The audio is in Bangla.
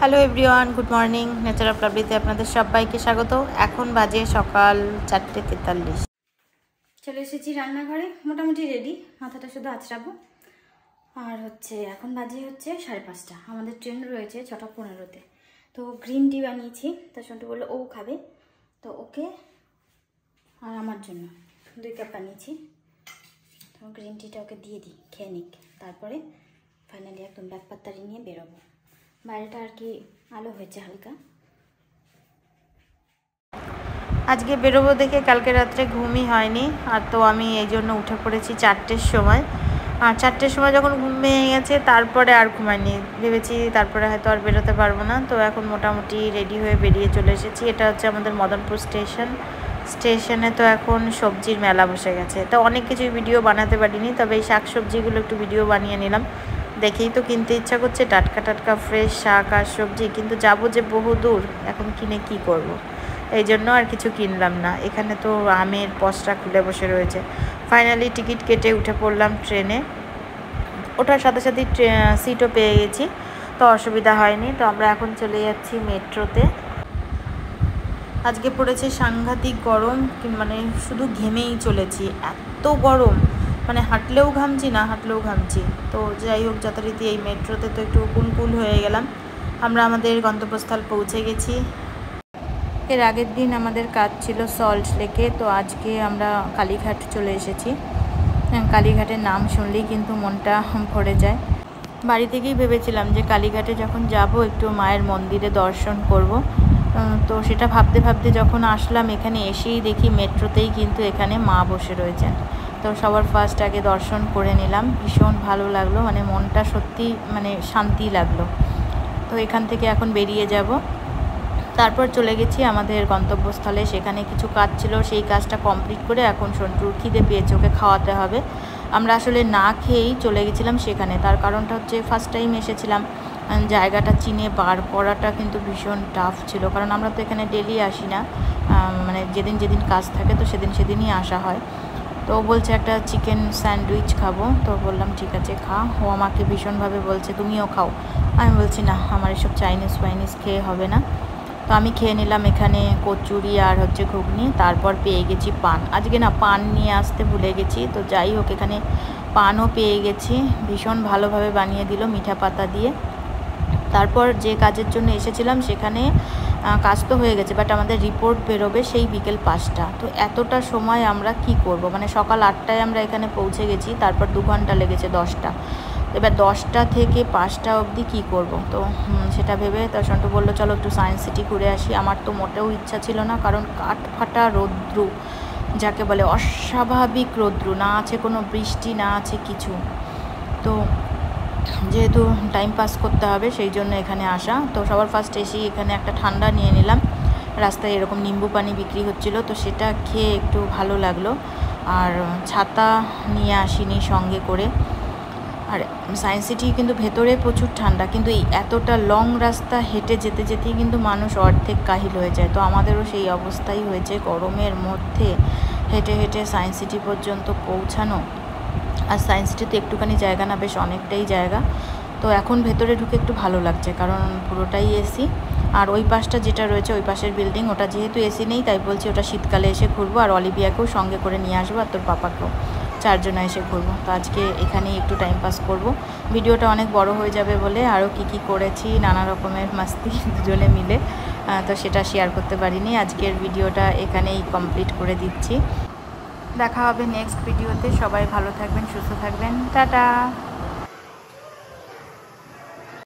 Hello everyone, good morning. Nature of লাভলিতে আপনাদের সবাইকে স্বাগত। এখন বাজে সকাল 4:43। চলে এসেছি রান্নাঘরে, মোটামুটি রেডি, মাথাটা শুধু আঁচড়াবো। আর এখন বাজে 5:30। আমাদের ট্রেন রয়েছে 6:15-তে। তো গ্রিন টি বানিয়েছি, তার সঙ্গে বললো ও খাবে, তো ওকে আর আমার জন্য 2 কাপ বানিয়েছি। তো গ্রিন টিটা ওকে দিয়ে দিই, খেয়ে নিক, তারপরে ফাইনালি একদম ব্যাগ পাত্তারি নিয়ে বেরোবো। বাইরেটা আর কি আলো হয়েছে হালকা। আজকে বেরোবো দেখে কালকে রাত্রে ঘুমই হয়নি, আর তো আমি এই জন্য উঠে পড়েছি 4টের সময়। আর 4টের সময় যখন ঘুম ভেঙে গেছে তারপরে আর ঘুমাইনি, ভেবেছি তারপরে হয়তো আর বেরোতে পারবো না। তো এখন মোটামুটি রেডি হয়ে বেরিয়ে চলে এসেছি। এটা হচ্ছে আমাদের মদনপুর স্টেশনে। তো এখন সবজির মেলা বসে গেছে, তো অনেক কিছুই ভিডিও বানাতে পারিনি, তবে এই শাক সবজিগুলো একটু ভিডিও বানিয়ে নিলাম। দেখেই তো কিনতে ইচ্ছা করছে, টাটকা টাটকা ফ্রেশ শাক আর সবজি, কিন্তু যাবো যে বহু দূর, এখন কিনে কি করব। এই জন্য আর কিছু কিনলাম না। এখানে তো আমের পসরা খুলে বসে রয়েছে। ফাইনালি টিকিট কেটে উঠে পড়লাম ট্রেনে। ওঠার সাথে সাথে সিটও পেয়ে গেছি, তো অসুবিধা হয়নি। তো আমরা এখন চলে যাচ্ছি মেট্রোতে। আজকে পড়েছে সাংঘাতিক গরম, মানে শুধু ঘেমেই চলেছি, এত গরম, মানে হাঁটলেও ঘামছি, না হাঁটলেও ঘামছি। তো যাই হোক, যথারীতি এই মেট্রোতে তো একটু কুলকুল হয়ে গেলাম। আমরা আমাদের গন্তব্যস্থল পৌঁছে গেছি। এর আগের দিন আমাদের কাজ ছিল সল্ট লেকে, তো আজকে আমরা কালীঘাট চলে এসেছি। কালীঘাটের নাম শুনলেই কিন্তু মনটা ভরে যায়। বাড়ি থেকেই ভেবেছিলাম যে কালীঘাটে যখন যাব একটু মায়ের মন্দিরে দর্শন করব। তো সেটা ভাবতে ভাবতে যখন আসলাম, এখানে এসেই দেখি মেট্রোতেই কিন্তু এখানে মা বসে রয়েছেন। তো সবার ফার্স্ট আগে দর্শন করে নিলাম, ভীষণ ভালো লাগলো, মানে মনটা সত্যি মানে শান্তি লাগলো। তো এখান থেকে এখন বেরিয়ে যাব। তারপর চলে গেছি আমাদের গন্তব্যস্থলে, সেখানে কিছু কাজ ছিল, সেই কাজটা কমপ্লিট করে এখন সন্টুর খিদে পেয়েছে, ওকে খাওয়াতে হবে। আমরা আসলে না খেয়েই চলে গেছিলাম সেখানে। তার কারণটা হচ্ছে ফার্স্ট টাইম এসেছিলাম, জায়গাটা চিনে বার করাটা কিন্তু ভীষণ টাফ ছিল, কারণ আমরা তো এখানে ডেলি আসি না, মানে যেদিন যেদিন কাজ থাকে তো সেদিনই আসা হয়। তো ও বলছে একটা চিকেন স্যান্ডউইচ খাবো, তো বললাম ঠিক আছে খা। ও আমাকে ভীষণভাবে বলছে তুমিও খাও। আমি বলছি না, আমার এসব চাইনিজ খেয়ে হবে না। তো আমি খেয়ে নিলাম এখানে কচুরি আর ঘুগনি। তারপর পেয়ে গেছি পান। আজকে না পান নিয়ে আসতে ভুলে গেছি, তো যাই হোক এখানে পানও পেয়ে গেছি, ভীষণ ভালোভাবে বানিয়ে দিল মিঠা পাতা দিয়ে। তারপর যে কাজের জন্য এসেছিলাম সেখানে কাজ তো হয়ে গেছে, বাট আমাদের রিপোর্ট বেরোবে সেই বিকেল 5টা। তো এতটা সময় আমরা কি করব, মানে সকাল 8টায় আমরা এখানে পৌঁছে গেছি, তারপর 2 ঘন্টা লেগেছে 10টা। এবার 10টা থেকে 5টা অবধি কী করব, তো সেটা ভেবে তার সঙ্গে বললো চলো একটু সায়েন্স সিটি ঘুরে আসি। আমার তো মোটেও ইচ্ছা ছিল না, কারণ কাঠফাটা রৌদ্রু, যাকে বলে অস্বাভাবিক রৌদ্রু, না আছে কোনো বৃষ্টি, না আছে কিছু। তো যেহেতু টাইম পাস করতে হবে সেই জন্য এখানে আসা। তো সবার ফার্স্ট এসেই এখানে একটা ঠান্ডা নিয়ে নিলাম। রাস্তায় এরকম নিম্বু পানি বিক্রি হচ্ছিল, তো সেটা খেয়ে একটু ভালো লাগলো। আর ছাতা নিয়ে আসিনি সঙ্গে করে। আর সায়েন্স সিটি কিন্তু ভেতরে প্রচুর ঠান্ডা, কিন্তু এই এতটা লং রাস্তা হেঁটে যেতে যেতেই কিন্তু মানুষ অর্ধেক কাহিল হয়ে যায়। তো আমাদেরও সেই অবস্থাই হয়েছে, গরমের মধ্যে হেঁটে হেঁটে সায়েন্স সিটি পর্যন্ত পৌঁছানো। আর সায়েন্স সিটিতে একটুখানি জায়গা না, বেশ অনেকটাই জায়গা। তো এখন ভেতরে ঢুকে একটু ভালো লাগছে, কারণ পুরোটাই এসি। আর ওই পাশটা যেটা রয়েছে, ওই পাশের বিল্ডিং, ওটা যেহেতু এসি নেই তাই বলছি ওটা শীতকালে এসে ঘুরবো, আর অলিভিয়াকেও সঙ্গে করে নিয়ে আসবো, আর তোর পাপাকেও, 4 জনে এসে ঘুরবো। তো আজকে এখানেই একটু টাইম পাস করবো। ভিডিওটা অনেক বড় হয়ে যাবে বলে আরও কী করেছি, নানা রকমের মাস্তি দুজনে মিলে, তো সেটা শেয়ার করতে পারিনি। আজকের ভিডিওটা এখানেই কমপ্লিট করে দিচ্ছি। দেখা হবে নেক্সট ভিডিওতে। সবাই ভালো থাকবেন, সুস্থ থাকবেন, টাটা।